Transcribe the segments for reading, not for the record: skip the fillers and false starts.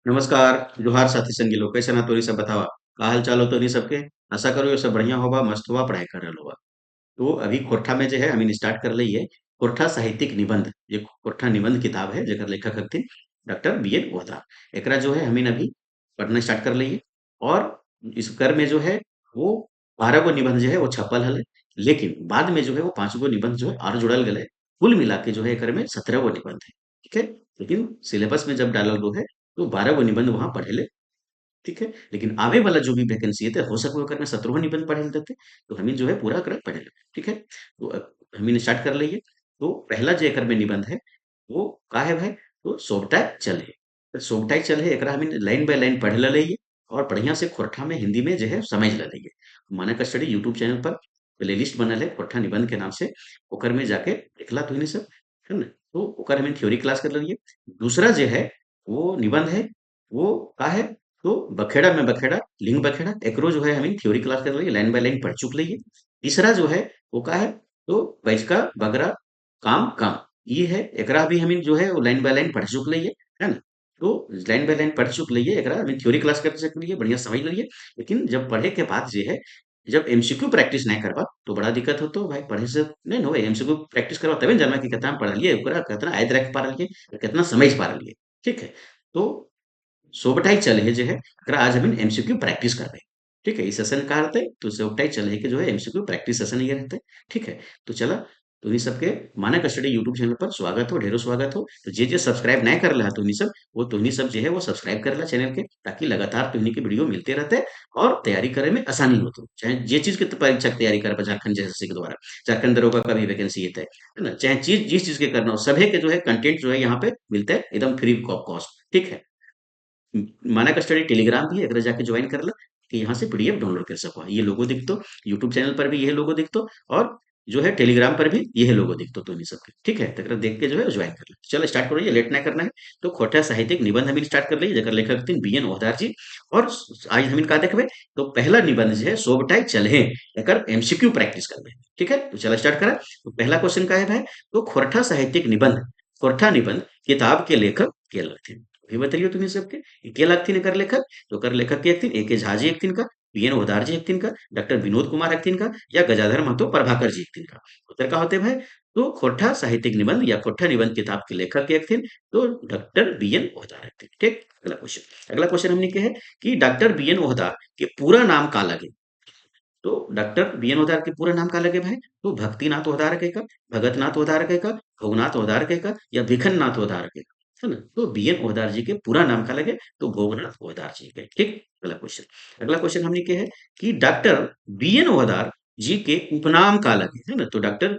नमस्कार। जोहार साथी संगी लोग, कैसे ना तोरी सब बतावा का हाल चाल हो तो नहीं सबके। आशा करो ये सब बढ़िया होगा, मस्त होगा, पढ़ाई कर रहे होगा। तो अभी खोरठा में जो है हमीन स्टार्ट कर ली है खोरठा साहित्यिक निबंध। ये खोरठा निबंध किताब है जेकर लेखक हथिन डॉक्टर बी एन ओझा। एकरा जो है हमीन अभी पढ़ना स्टार्ट कर ली है। और इस कर में जो है वो 12 गो निबंध जो है वो छपल है। लेकिन बाद में जो है वो 5 गो निबंध जो है और जुड़ल गए। कुल मिला के जो है एकर में 17 गो निबंध है। ठीक है। लेकिन सिलेबस में जब डालल गो है तो 12 गो निबंध वहां पढ़े। ठीक है। लेकिन आवे वाला जो भी वैकेंसी है तो हो सके ओकर में 17 निबंध पढ़े देते। तो हमीन जो है पूरा कर पढ़े लेते। ठीक है। तो हमीन स्टार्ट कर लिए। तो पहला जो एकर में निबंध है वो का है भाई। तो सोबटाई चल है। तो सोबटाई चल है एकरा हमीन लाइन बाय लाइन पढ़ ले और बढ़िया से खोरठा में हिंदी में जो है समझ ले। मानक स्टडी यूट्यूब चैनल पर प्लेलिस्ट बनल है खोरठा निबंध के नाम से। ओकर में जाके देखला तो नहीं सब है ना। तो ओकर हमीन थ्योरी क्लास कर लिए। दूसरा जो है वो निबंध है वो का है। तो बखेड़ा में बखेड़ा लिंग बखेड़ा एकरो जो है हमें थ्योरी क्लास कर लिए लाइन बाय लाइन पढ़ चुक लिए। तीसरा जो है वो का है। तो बैचका बगरा काम काम ये है एकरा भी हमें जो है वो लाइन बाय लाइन पढ़ चुक लिए है ना। तो लाइन बाय लाइन पढ़ चुक लिए एकरा हमें थ्योरी क्लास कर चुक लिए बढ़िया समझ लिए। लेकिन जब पढ़े के बाद जो है जब एमसीक्यू प्रैक्टिस नहीं करबा तो बड़ा दिक्कत हो। तो भाई पढ़े से नहीं हो एमसीक्यू प्रैक्टिस करवा तबे न जानबा कि कितना पढ़ लिए ओकरा कितना याद रख पा रहिए कितना समझ पा रहिए। ठीक है। तो सोबटाई चल है जो है एकरा आज हम एमसीक्यू प्रैक्टिस कर रहे हैं। ठीक है। इस सेशन का रहते तो सोबटाई चल है कि जो है एमसीक्यू प्रैक्टिस सेशन ये रहते। ठीक है। तो चला तो इन सबके मानक स्टडी यूट्यूब चैनल पर स्वागत हो ढेरों स्वागत हो। तो जे सब्सक्राइब नहीं कर रहा तो सब वो तो सब जो है वो सब्सक्राइब कर ला चैनल के ताकि लगातार तो के वीडियो मिलते रहते और तैयारी करे में आसानी होती चाहे जे चीज की परीक्षा की तैयारी कर झारखंड जैसे के द्वारा झारखंड दरोगा का भी वैकेंसी है ना चाहे चीज जिस चीज के करना हो सभी के जो है कंटेंट जो है यहाँ पे मिलता है एकदम फ्री ऑफ कॉस्ट। ठीक है। मानक स्टडी टेलीग्राम भी है अगर जाके ज्वाइन कर ला कि यहाँ से पीडीएफ डाउनलोड कर सको ये लोगो दिखतो। यूट्यूब चैनल पर भी यह लोगो दिखतो और जो है टेलीग्राम पर भी यह लोगो दिखतो तो नहीं सबके। ठीक है। तक देख के जो है ज्वाइन कर ले चलो स्टार्ट करो ये लेट ना करना है। तो खोटा साहित्यिक निबंध हम स्टार्ट कर लिए जगह लेखक थे बी एन ओहदार जी। और आज हम का देखबे। तो पहला निबंध जो है सोबटाई चलहे एकर एमसीक्यू प्रैक्टिस करबे। ठीक है। तो चलो स्टार्ट करा। तो पहला क्वेश्चन का है भाई। तो खोरठा साहित्यिक निबंध खोरठा निबंध किताब के लेखक के लगते अभी बताइए तुम्हें सबके के लगथिन एकर लेखक। तो एकर लेखक के हथिन ए के झा जी हथिन का पी एन ओदार जी हथिन का डॉक्टर विनोद कुमार हथिन का या गजाधर महतो प्रभाकर जी हथिन का। उत्तर का होते भाई। तो खोरठा साहित्यिक निबंध या खोरठा निबंध किताब के लेखक के हथिन तो डॉक्टर बी एन ओहदार हथिन। ठीक। अगला क्वेश्चन हमने के है कि डॉक्टर बी एन ओहदार के पूरा नाम का लगे। तो डॉक्टर बी एन ओहदार के पूरा नाम का लगे भाई। तो भक्तिनाथ ओहदार के का भगतनाथ ओहदार के का भोगनाथ ओहदार के का या भिखननाथ ओहदार के का है ना। तो बी एन ओहदार जी के पूरा नाम का लगे तो भोगनाथ ओहदार जी के। ठीक। अगला क्वेश्चन हमने के है कि डॉक्टर बी एन ओहदार जी के उपनाम का लगे है ना। तो डॉक्टर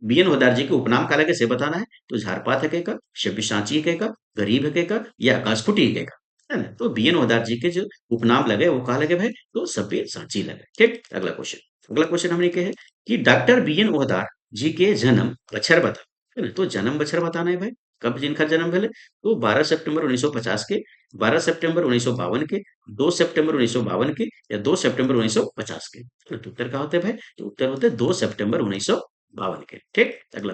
बी एन ओहदार जी के उपनाम का लगे से बताना है। तो झारपात है का शब्द सांची है का गरीब है का या आकाशफुटी है का है ना। तो बी एन ओहदार जी के जो उपनाम लगे वो कहा लगे भाई। तो सफेद सांची लगे। ठीक। अगला क्वेश्चन हमने के है कि डॉक्टर बी एन ओहदार जी के जन्म बछर बता है ना। तो जन्म बछर बताना है भाई। कब जिनका जन्म भेले। तो 12 सितंबर 1950 के 12 सितंबर 1952 के 2 सितंबर 1952 के या 2 सितंबर 1950 के। तो उत्तर का होते भाई। तो उत्तर होते 2 सितंबर 1952 के। ठीक। अगला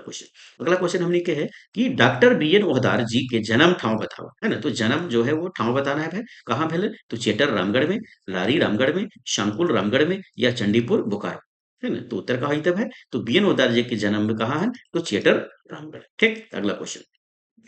क्वेश्चन हमने के है कि डॉक्टर बी एन ओहदार जी के जन्म ठाव बताओ है ना। तो जन्म जो है वो ठाव बताना है भाई। कहाँ भेले। तो चेटर रामगढ़ में लारी रामगढ़ में शांकुल रामगढ़ में या चंडीपुर बोकारो है ना। तो उत्तर कहाँ होता है। तो बी एन ओहदार जी के जन्म में कहाँ है। तो चेटर रामगढ़। ठीक।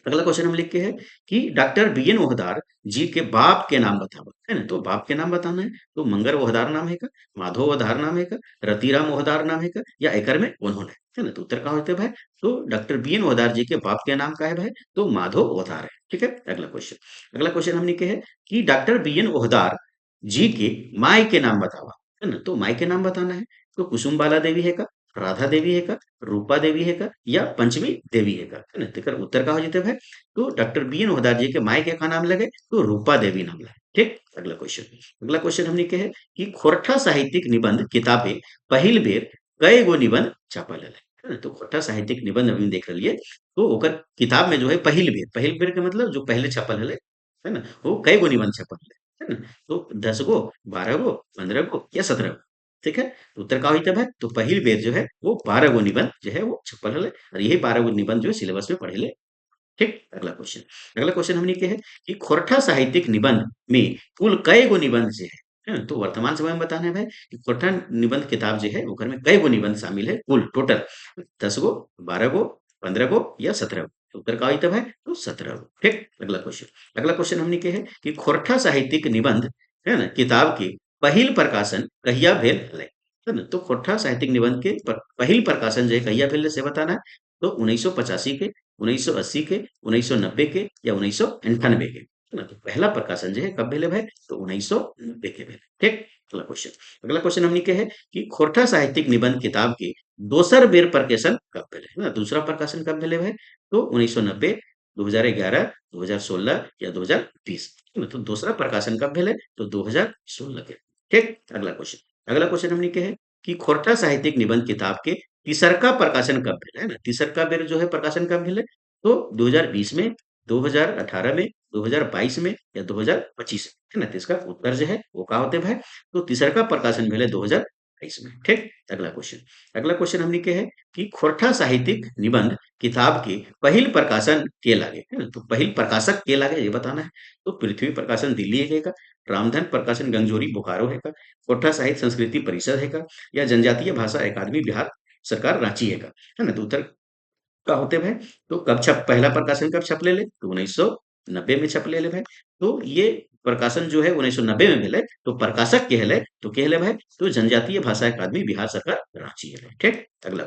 अगला क्वेश्चन हम लिखते हैं कि डॉक्टर बी एन ओहदार जी के बाप के नाम बताओ है ना। तो बाप के नाम बताना है। तो मंगर ओहदार नाम है का माधव ओहदार नाम है का रतिराम ओहदार नाम है का या एकर में उन्होंने है ना। तो उत्तर का होते भाई। तो डॉक्टर बी एन ओहदार जी के बाप के नाम का है भाई। तो माधव ओहदार है। ठीक है। अगला क्वेश्चन हमने के है कि डॉक्टर बी एन ओहदार जी के माई के नाम बतावा है ना। तो माई के नाम बताना है। तो कुसुम बाला देवी है का राधा देवी है का रूपा देवी है का या पंचमी देवी है का है ना। तेकर उत्तर का हो जाते भाई। तो डॉक्टर बी एन ओहदार जी के माई के का नाम लगे तो रूपा देवी नाम लगे। ठीक। अगला क्वेश्चन हमने के है कि खोरठा साहित्यिक निबंध किताबें पहिल बेर कई गो निबंध छपल है ना। तो खोरठा साहित्यिक निबंध अभी देख लिए। तो ओकर किताब में जो है पहिल बेर के मतलब जो पहले छपल है ना वो कई गो निबंध छपल है ना। तो 10 गो 12 गो 15 गो या 17 गो। ठीक है। तो उत्तर का होई तब है। तो पहिल बेर जो है वो 12 गो निबंध जो है वो छपल है और यही 12 गो निबंध जो है सिलेबस में पढ़े ले ठीक। अगला क्वेश्चन हमनी के है कि खोरठा साहित्यिक निबंध में कुल कई गो निबंध जे है तो वर्तमान समय में बताना है भाई कि खोरठा निबंध किताब जो है ओकर में कई गो निबंध शामिल है कुल टोटल 10 गो, 12 गो, 15 गो या 17 गो। तो उत्तर का होता है तो 17 गो। ठीक। अगला क्वेश्चन हमनी के है कि खोरठा साहित्यिक निबंध है ना किताब के पहिल प्रकाशन कहिया भेल हलै, है ना। तो खोरठा साहित्यिक निबंध के पहिल प्रकाशन जो है कहिया भेल से बताना है। तो 1985 के, 1980 के, 1990 के या 1998 के, है ना। तो पहला प्रकाशन जो है कब भेले भाई तो 1990 के भेले। ठीक। अगला क्वेश्चन हमनी के है कि खोरठा साहित्यिक निबंध किताब के दोसर बेर प्रकाशन कब भेले, है ना। दूसरा प्रकाशन कब भेले भाई तो 1990, 2011, 2016 या 2020, है ना। तो दूसरा प्रकाशन कब भेले तो 2016 के। ठीक। अगला क्वेश्चन हमनी के है कि खोरठा साहित्यिक निबंध किताब के तीसरका प्रकाशन कब भेल, है ना। तीसरका बेर जो है प्रकाशन कब भेले तो 2020 में, 2018 में, 2022 में या 2025 है ना। तो इसका उत्तर जो है वो का होते भाई तो तीसरका प्रकाशन भेले 2023 में। ठीक। अगला क्वेश्चन हमनी के है कि खोरठा साहित्यिक निबंध किताब के पहिल प्रकाशन के लागे, है ना। तो पहिल प्रकाशक के लागे ये बताना है। तो पृथ्वी प्रकाशन दिल्ली है का, रामधन प्रकाशन गंजोरी बोकारो है का, खोरठा साहित्य संस्कृति परिषद है का या जनजातीय भाषा अकादमी बिहार सरकार रांची है ना। तो उत्तर का होते भाई तो कब छप पहला प्रकाशन कब छपले ले तो 1990 में छपले ले भाई। तो ये प्रकाशन जो है 1990 में भेले तो प्रकाशक के हले तो के हले भाई तो जनजातीय भाषा अकादमी बिहार सरकार रांची हले। ठीक। अगला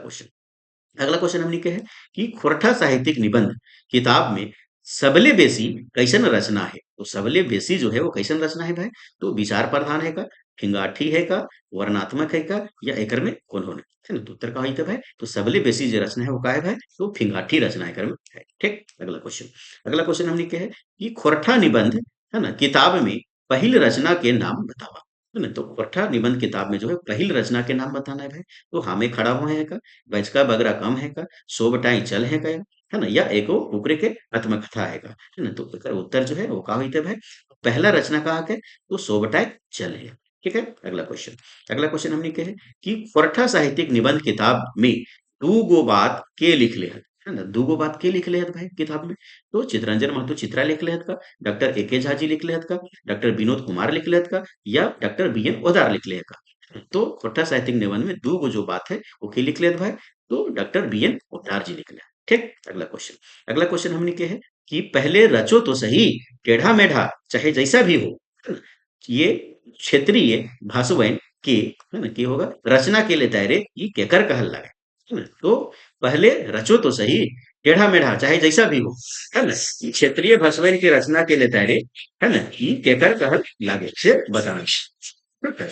क्वेश्चन हमनी के है कि खोरठा साहित्यिक निबंध किताब में सबले बेसी कैसन रचना है। तो सबले बेसी जो है वो कैसन रचना है भाई तो विचार प्रधान है का, फिंगाठी है का, वर्णात्मक है का या एकर में कौन होने, है ना। तो उत्तर का होई भाई तो सबले बेसी जो रचना है वो का है भाई तो फिंगाठी रचना एकर में है। ठीक। अगला क्वेश्चन हमनी के है कि खोरठा निबंध है ना किताब में पहिल रचना के नाम बतावा, है ना। तो खोरठा निबंध किताब में जो है पहिल रचना के नाम बताना है भाई। तो हामे खड़ा हुए है का, बचका बगरा कम है का, सो बटाई चल है का, है ना, या एको ऊपरे के आत्मकथा है का, है ना। तो एकर उत्तर जो है वो का होइते भाई पहला रचना कहा के तो सो बटाई चल है। ठीक है। अगला क्वेश्चन हमने के है कि खोरठा साहित्यिक निबंध किताब में दू गो बात के लिख ले है ना। दू गो बात के लिख ले भाई किताब में तो चितरंजन महतो चित्रा लिख ले का, डॉक्टर ए के झा जी लिख ले का, डॉक्टर विनोद कुमार लिख ले का या डॉक्टर बी एन ओदार लिख ले का। तो खोरठा साहित्यिक निबंध में दू गो जो बात है वो के लिख लेत भाई तो डॉक्टर बी एन ओदार जी लिख ले। ठीक। अगला क्वेश्चन हमने के है कि पहले रचो तो सही टेढ़ा मेढ़ा चाहे जैसा भी हो, है ना। ये क्षेत्रीय भाषावन के है ना के होगा रचना के लिए दायरे ये केकर कहल लगे, है ना। तो पहले रचो तो सही टेढ़ा मेढ़ा चाहे जैसा भी हो, है ना। ये क्षेत्रीय भाषावन की रचना के लिए दायरे है ना ये केकर कहल लागे से बताना। ठीक है।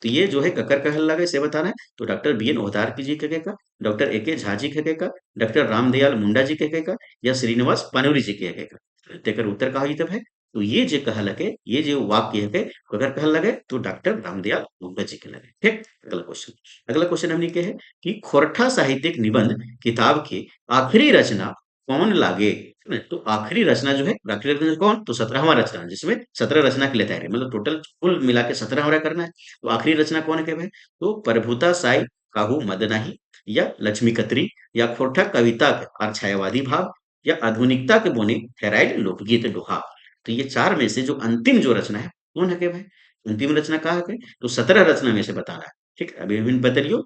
तो ये जो है ककर कहल लगे से बताना है। तो डॉक्टर बी एन ओहदार जी कहेगा, डॉक्टर ए के झा जी कहेगा, डॉक्टर रामदयाल मुंडा जी कहेगा या श्रीनिवास पानोरी जी कहेगा। तेकर उत्तर का होई तब है तो ये जो कहल लगे ये जो वाक्य है ककर कहल लगे तो डॉक्टर रामदयाल मुंडा जी के लगे। ठीक। अगला क्वेश्चन हमने के है कि खोरठा साहित्यिक निबंध किताब के आखिरी रचना कौन लागे, है ना। तो आखिरी रचना जो है आखिरी रचना कौन तो 17वां रचना जिसमें 17 रचना के लिए तैयार है मतलब टोटल कुल मिला के 17 हमारा करना है। तो आखिरी रचना कौन है भाई तो प्रभुता साई काहू मदनाही या लक्ष्मी कतरी या खोरठा कविता और छायावादी भाव या आधुनिकता के बोने थेराइड लोकगीत दोहा। तो ये चार में से जो अंतिम जो रचना है कौन है भाई अंतिम रचना कहा है तो 17 रचना में से बताना है। ठीक है। अभी अभी बतलियो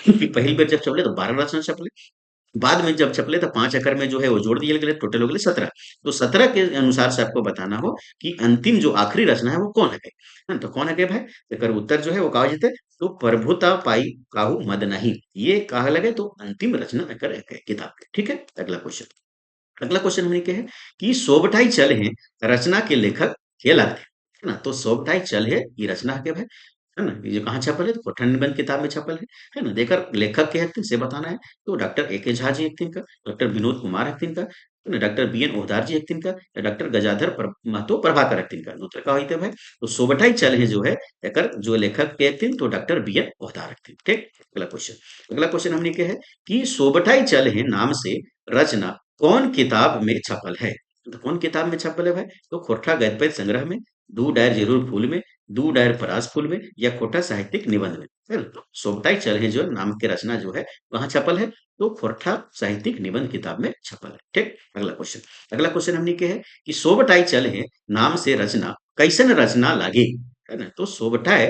कि पहली बार जब चपले तो 12 रचना चपले, बाद में जब छपले तो 5 अकर में जो है वो जोड़ दिए गए टोटल हो गए 17। तो 17 के अनुसार से आपको बताना हो कि अंतिम जो आखिरी रचना है वो कौन है तो कौन है भाई एकर उत्तर जो है वो का जेते तो प्रभुता पाई काहू मद नहीं ये कहा लगे तो अंतिम रचना एकर है किताब के। ठीक है। अगला क्वेश्चन हमने के है कि सोबठाई चल है रचना के लेखक के लगते है ना। तो सोबठाई चल है ये रचना है ना। ये जो कहाँ छपल है तो कोठन निबंध किताब में छपल है ना। देकर लेखक के हथिन से बताना है तो डॉक्टर ए के झा जी हथिन का, डॉक्टर विनोद कुमार हथिन का, है ना, डॉक्टर बी एन ओहदार जी हथिन का या डॉक्टर गजाधर महतो प्रभाकर हथिन का। दूसरा का होते भाई तो सोबठाई चल है जो है एकर जो लेखक के हथिन तो डॉक्टर बी एन ओहदार हथिन। ठीक। अगला क्वेश्चन हमने के है कि सोबठाई चल है नाम से रचना कौन किताब में छपल है। तो कौन किताब में छपल है भाई तो खोरठा गद्य संग्रह में, दू डायर जरूर फूल में, दू डायर परास फूल में या खोटा साहित्यिक निबंध में, है ना? तो सोबटाई चल है जो नाम के रचना जो है कहाँ छपल है? तो खोरठा साहित्यिक निबंध किताब में छपल है। ठीक, अगला क्वेश्चन हमने के है कि सोबटाई चल है नाम से रचना कैसन रचना लागे, है ना? तो सोबटाई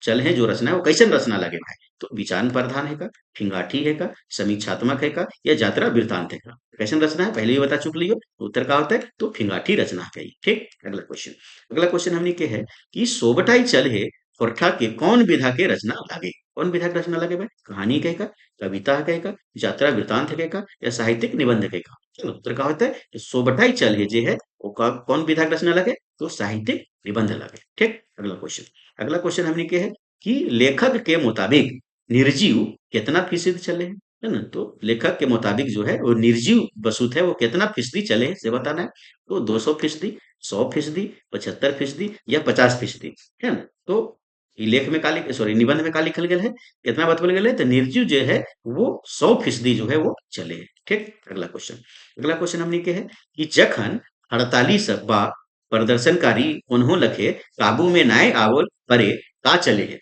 चल है जो रचना है वो कैसन रचना लागे भाई? तो विचार प्रधान है का, ठिंगाठी है का, समीक्षात्मक है का, या यात्रा वृत्तांत है का? कैसन रचना है पहले ही बता चुक लियो, तो उत्तर का होता है तो फिंगाठी रचना है। ठीक, अगला क्वेश्चन हमने के है कि सोबटाई चल है खोरठा के कौन विधा के रचना लागे? कौन विधा के रचना लागे भाई? कहानी कहेगा, कविता कहेगा, यात्रा वृत्तांत कहेगा, या साहित्यिक निबंध कहेगा? चलो उत्तर का होता है कि सोबटाई चल है जे है वो कौन विधा के रचना लगे? तो साहित्यिक निबंध लगे। ठीक, अगला क्वेश्चन हमने के है कि लेखक के मुताबिक निर्जीव कितना फीसद चले हैं, है ना? तो लेखक के मुताबिक जो है वो निर्जीव वस्तु है वो कितना फीसदी चले हैं से बताना है। तो 200%, 100%, 75% या 50%, है ना? तो ई लेख में का सॉरी निबंध में का लिखल गेल है, कितना बतवल गेल है? तो निर्जीव जो है वो 100% जो है वो चले है। ठीक, अगला क्वेश्चन हमने के है कि जखन हड़ताली सब बा प्रदर्शनकारी उन्हों लखे काबू में नाय आवल परे का चले है?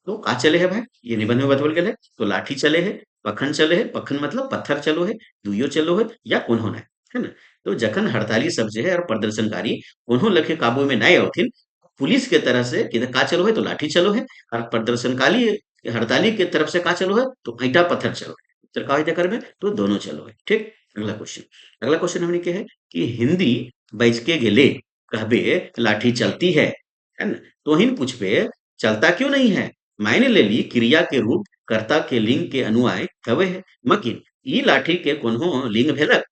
तो का चले है भाई? ये निबंध में बतवल गेल है। तो लाठी चले है, पखन चले है, पखन मतलब पत्थर चलो है, दुइयो चलो है, या उन्होंने, है ना? तो जखन हड़ताली सब जे है और प्रदर्शनकारी उन्हों लखे काबू में नाय आवथिन, पुलिस के तरफ से किधर का चलो है? तो लाठी चलो है, और प्रदर्शनकारी हड़ताली के तरफ से का चलो है? तो ईंटा पत्थर चलो है। उत्तर का होते कर में तो दोनों चलो है। ठीक, अगला क्वेश्चन हमने के है कि हिंदी बैच के गेले कहबे लाठी चलती है ना? तो हिन पूछबे चलता क्यों नहीं है? मायने ले ली क्रिया के रूप कर्ता के लिंग के अनुयायी हवे है, मकिन ई लाठी के कोन्हो लिंग भेलक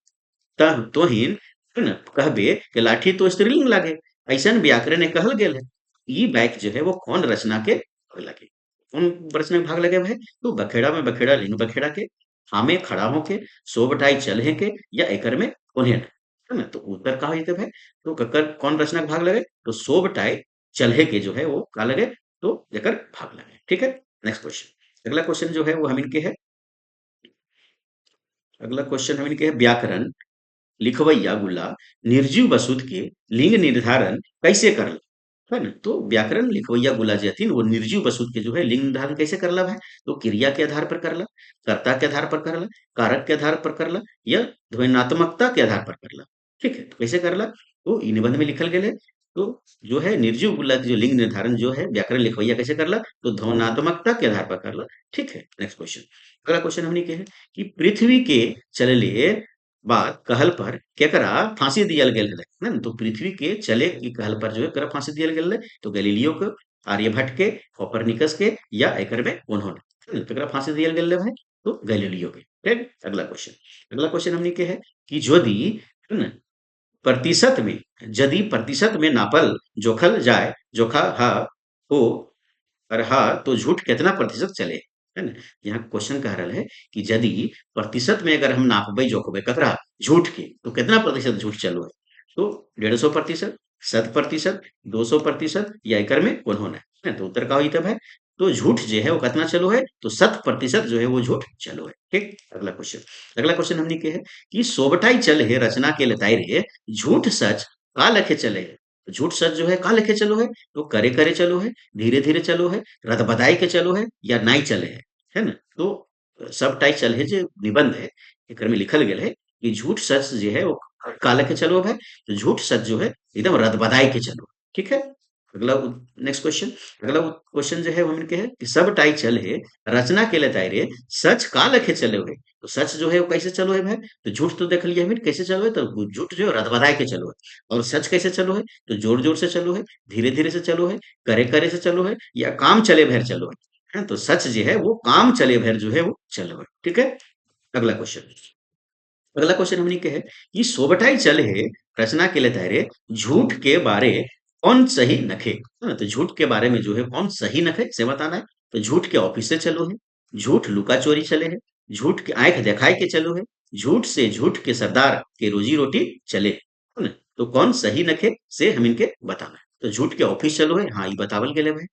तब तोहिन, है ना? कहबे कि लाठी तो स्त्रीलिंग लागे, ऐसन व्याकरण में कहल गेल है। ई वाक्य जो है वो कौन रचना के भाग लगे? कौन रचना के भाग लगे भाई? तो बखेड़ा में बखेड़ा लिंग बखेड़ा के, हामे खड़ा होके, सोबटाई चलहे के, या एकर में कोन्हे न, है ना? तो उत्तर का होते भाई? तो ककर कौन रचना के भाग लगे? तो सोबटाई चलहे के जो है वो का लगे? तो एकर भाग लगे। ठीक है, नेक्स्ट क्वेश्चन। अगला क्वेश्चन जो है वो हम इनके है, अगला क्वेश्चन हम इनके है व्याकरण लिखवैया गुला निर्जीव वसुत के लिंग निर्धारण कैसे करल, है ना? तो व्याकरण लिखवैया गुला जे हथिन वो निर्जीव वसुत के जो है लिंग निर्धारण कैसे करला है? तो क्रिया के आधार पर करला, कर्ता के आधार पर करला, कारक के आधार पर करला, या ध्वन्यात्मकता के आधार पर करला। ठीक है, तो कैसे करला? तो इ निबंध में लिखल गेल है। तो जो है निर्जीव गुला के जो लिंग निर्धारण जो है व्याकरण लिखवैया कैसे करला? तो ध्वन्यात्मकता के आधार पर करला। ठीक है, नेक्स्ट क्वेश्चन। अगला क्वेश्चन हमने के है कि पृथ्वी के चलले बात कहल पर केकरा फांसी दियल गेल है ना? तो पृथ्वी के चले की कहल पर जो है केकरा फांसी दियल गेल है? तो गैलीलियो के, आर्यभट्ट के, कोपरनिकस के, या एकर में उन्होंने, है ना? तो केकरा फांसी दियल गेल है भाई? तो गैलीलियो के। ठीक, अगला क्वेश्चन हमने के है कि यदि, है ना, प्रतिशत में, यदि प्रतिशत में नापल जोखल जाए, जोखा हा हो और हा तो झूठ कितना प्रतिशत चले, है ना? यहाँ क्वेश्चन कह रहा है कि यदि प्रतिशत में अगर हम नापबे जोखबे ककरा झूठ के, तो कितना प्रतिशत झूठ चलो है? तो 150%, 100%, 200%, या एकर में उन्होंने, है? तो उत्तर का होई तब है तो झूठ जो है वो कितना चलो है? तो 100% जो है वो झूठ चलो है। ठीक, अगला क्वेश्चन हमने के है कि सोबटाई चल है रचना के लताई रे झूठ सच का लखे चले है? तो झूठ सच जो है का लखे चलो है? तो करे करे चलो है, धीरे धीरे चलो है, रद बदाई के चलो है, या नाई चले है ना? तो सब टाइप चल है जो निबंध है एकर में लिखल गेल है कि झूठ सच जो है वो काला के चलो है, तो झूठ सच जो है एकदम रद बदाई के चलो। ठीक है, अगला नेक्स्ट क्वेश्चन। अगला क्वेश्चन जो है वो हमने के है कि सब टाइप चल है रचना के लिए रे सच का लखे चले हुए, तो सच जो है वो कैसे चलो है भाई? तो झूठ तो देख लिया हमने कैसे चलो है, तो झूठ जो है रद बदाई के चलो है। और सच कैसे चलो है? तो जोर जोर से चलो है, धीरे धीरे से चलो है, करे करे से चलो है, या काम चले भर चलो है? तो सच जो है वो काम चले भर जो है वो चलो है। ठीक है, अगला क्वेश्चन। अगला क्वेश्चन हमने के है कि सोबटाई चल है रचना के लिए तैरे झूठ के बारे कौन सही नखे, है ना? तो झूठ के बारे में जो है कौन सही नखे से बताना है। तो झूठ के ऑफिस से चलो है, झूठ लुका चोरी चले है, झूठ के आंख दिखाई के चलो है, झूठ से झूठ के सरदार के रोजी रोटी चले, है ना? तो कौन सही नखे से हम इनके बताना है। तो झूठ के ऑफिस चलो है, हाँ ये बतावल गेले भाई।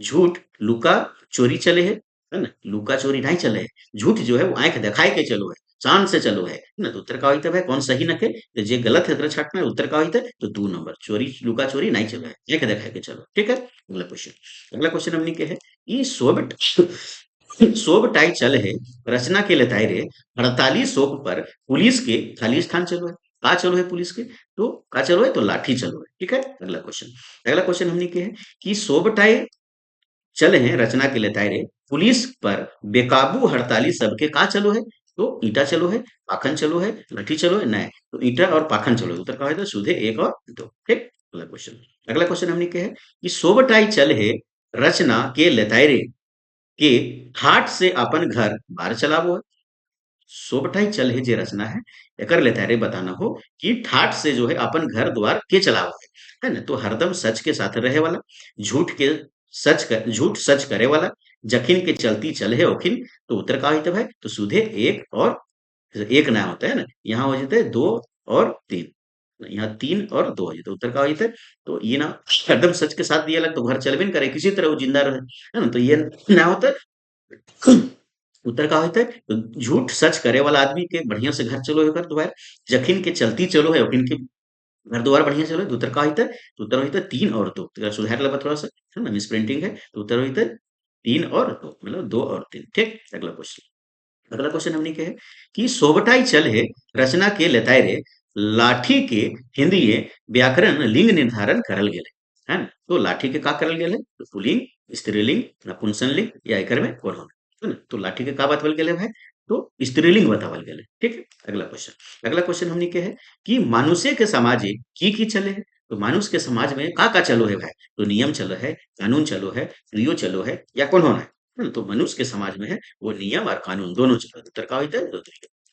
झूठ लुका चोरी चले है ना? लुका चोरी नहीं चले है, झूठ जो है वो आंख दिखाई के चलो है, शान से चलो है ना, तो उत्तर का होइते भाई कौन सही नखे, तो जे गलत है तेरा छाट में उत्तर का होइते, तो 2 नंबर चोरी लुका चोरी नहीं चलो है, एक देखा के चलो ठीक है। अगला क्वेश्चन हमने के है ई सोब टाई चल है रचना के लताए रे 48 शोक पर पुलिस के खाली स्थान चलो है, का चलो है पुलिस के, तो का चलो है तो लाठी चलो है ठीक है। अगला क्वेश्चन हमने के है कि सोब टाई चल हैं रचना के लताए रे पुलिस पर बेकाबू हड़ताली सबके का चलो है, तो ईटा चलो है, पाखन चलो है, लठी चलो है, नहीं तो ईटा और पाखन चलो है, उत्तर का है तो सीधे एक और दो ठीक। अगला क्वेश्चन हमने के है कि सोबटाई चल है रचना के लताए रे के हाट से अपन घर बाहर चलावो है, सोबठाई चल है जे रचना है एकर लेतारे बताना हो कि ठाठ से जो है अपन घर द्वार के चलाओ है ना, तो हरदम सच के साथ रहे वाला, झूठ सच करे वाला, जखिन के चलती चल है ओखिन, तो उत्तर का होता है तो सीधे एक और एक ना होता है ना, यहाँ हो जाता है 2 और 3, यहाँ 3 और 2 हो जाता है, उत्तर का हो जाता है तो ये ना हरदम सच के साथ दिया लग तो घर चलबे न करे किसी तरह वो जिंदा रहे है ना, तो ये ना होता है। उत्तर का होता है तो झूठ सच करे वाला आदमी के बढ़िया से घर चलो है दोबारा, जखिन के चलती चलो है ओखिन के घर दोबारा बढ़िया चलो है, तो उत्तर का होता है तो उत्तर होता है 3 और 2, तो सुधार लगा थोड़ा सा है ना, मिस प्रिंटिंग है, तो उत्तर होता है 3 और 2 मतलब 2 और 3 ठीक। अगला क्वेश्चन हमने के है कि सोबटाई चल है रचना के लताए रे लाठी के हिंदीए व्याकरण लिंग निर्धारण करल गेले है ना, तो लाठी के का करल गेले तो पुल्लिंग, स्त्रीलिंग, नपुंसकलिंग या एकर में कौन होना है ना, तो लाठी के का बतावल गेले भाई तो स्त्रीलिंग बतावल गेले ठीक है। अगला क्वेश्चन हमने के है कि मानुष्य के समाजे की चले है, तो मानुष के समाज में का चलो है भाई, तो नियम चलो है, कानून चलो है, क्रियो चलो है या कौन होना है, तो मनुष्य के समाज में है वो नियम और कानून दोनों चलो, उत्तर का होता है दो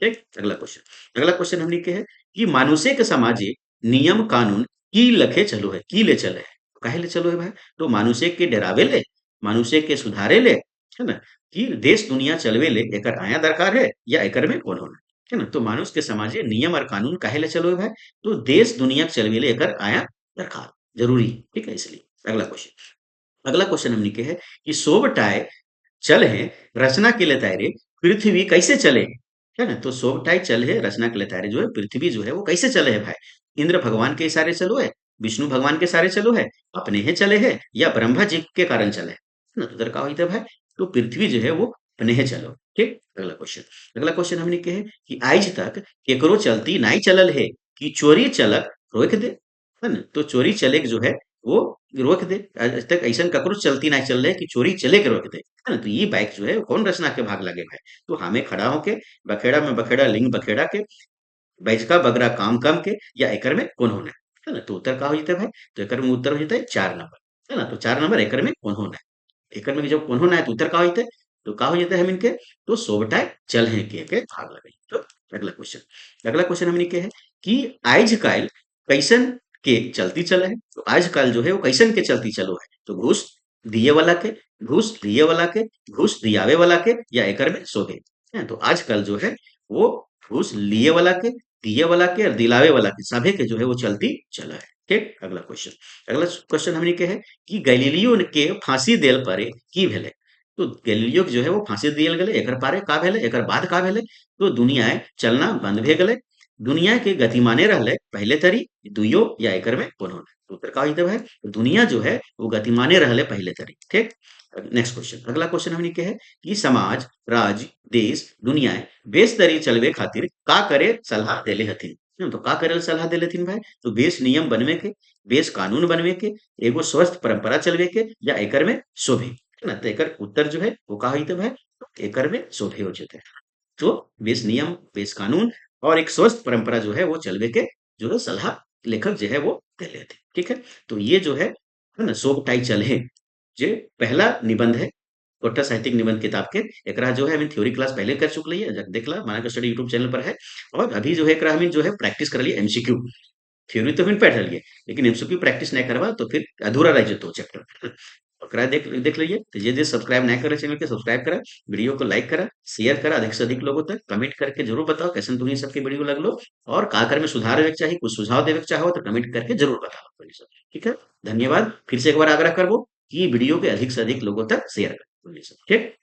ठीक। अगला क्वेश्चन हमने के है कि मानुष्य के समाजे नियम कानून की लखे चलो है, की ले चले है, काहे ले चलो है भाई, तो मानुष्य के डरावे ले, मानुष्य के सुधारे ले है ना, कि देश दुनिया चलवे ले एकर आया दरकार है या एकर में कौन होना है ना, तो मानुष के समाजे नियम और कानून काहे ले चलो है भाई, तो देश दुनिया चलवे ले एकर आया दरकार जरूरी ठीक है इसलिए। अगला क्वेश्चन हमने के है कि सोबटाय चल है रचना के लिए रे पृथ्वी कैसे चले है ना, तो सोबटाई चल है रचना के लिए जो है पृथ्वी जो है वो कैसे चले है भाई, इंद्र भगवान के इशारे चलो है, विष्णु भगवान के इशारे चलो है, अपने ही चले है या ब्रह्मा जी के कारण चले है ना, तो उधर का होता है भाई तो पृथ्वी जो है वो अपने ही चलो ठीक। अगला क्वेश्चन हमने के है कि आज तक केकरो चलती नहीं चलल है कि चोरी चलक रोक दे है ना, तो चोरी चले जो है वो रोक दे, आज तक ऐसा ककरो चलती नहीं चल रहे कि चोरी चले के रोक दे है ना, तो ये बाइक जो है कौन रचना के भाग लगे भाई, तो हमें खड़ा होके बखेड़ा में बखेड़ा लिंग बखेड़ा के बैजका बगरा काम काम के या एकर में कौन होना है ना, तो उत्तर का हो जाता है भाई, तो एकर में उत्तर हो जाता है 4 नंबर है ना, तो 4 नंबर एकर में कौन होना है, एकर में जब कौन होना है तो उत्तर का हो जाता है, तो का हो जाता है हम इनके तो सोबटाए चल है के भाग लगे तो। अगला क्वेश्चन हमने के है कि आज काल कैसन के चलती चले है, तो आज काल जो है वो कैसन के चलती चलो है, तो दिए वाला के घूस लिए वाला के घूस दियावे वाला के या एकर में सोहे है, तो आजकल जो है वो घूस लिए वाला के दिए वाला के और दिलावे वाला के सभे के जो है वो चलती चला है ठीक। अगला क्वेश्चन हमने के है कि गैलीलियो के फांसी देल परे की भेले, तो गैलीलियो के जो है वो फांसी दियल गेले एकर पारे का भेले एकर बाद का भेले, तो दुनिया चलना बंद भे गेले, दुनिया के गतिमाने रहले पहले तरी दुइयो या एकर में कौन होना, तो उत्तर का होता है भाई दुनिया जो है वो गतिमाने रहले पहले तरी ठीक। नेक्स्ट क्वेश्चन अगला क्वेश्चन हमने के है कि समाज राज्य देश दुनिया बेस तरी चलवे खातिर का करे सलाह देले हथिन, तो का करे सलाह देले हथिन भाई, तो बेस नियम बनवे के, बेस कानून बनवे के, एगो स्वस्थ परंपरा चलवे के या एकर में शोभे है ना, तो एकर उत्तर जो है वो का होते भाई तो एकर में शोभे हो जाते हैं, तो बेस नियम बेस कानून और एक स्वस्थ परंपरा जो है वो चलवे के जो है सलाह लेखक जो है वो दे लेते ठीक है। तो ये जो है ना सोबटाई चल है जे पहला निबंध है कोट्टा साहित्यिक निबंध किताब के, एकरा जो है हम थ्योरी क्लास पहले कर चुकल है, देख ला माना स्टडी यूट्यूब चैनल पर है, और अभी जो है एकरा हम जो है प्रैक्टिस कर लिए एमसीक्यू, थ्योरी तो हम पढ़ लिए लेकिन एमसीक्यू प्रैक्टिस नहीं करवा तो फिर अधूरा रह जतो चैप्टर, ओकरा देख देख लीजिए, तो जे सब्सक्राइब नहीं करे चैनल के सब्सक्राइब करा, वीडियो को लाइक करा, शेयर करा अधिक से अधिक लोगों तक, कमेंट करके जरूर बताओ कैसे तुम्हें सबके वीडियो लगलो और का कर में सुधार देवे के चाहिए, कुछ सुझाव देवे के चाहो तो कमेंट करके जरूर बताओ ठीक है। धन्यवाद, फिर से एक बार आग्रह करबो कि वीडियो के अधिक से अधिक लोगों तक शेयर करें ठीक।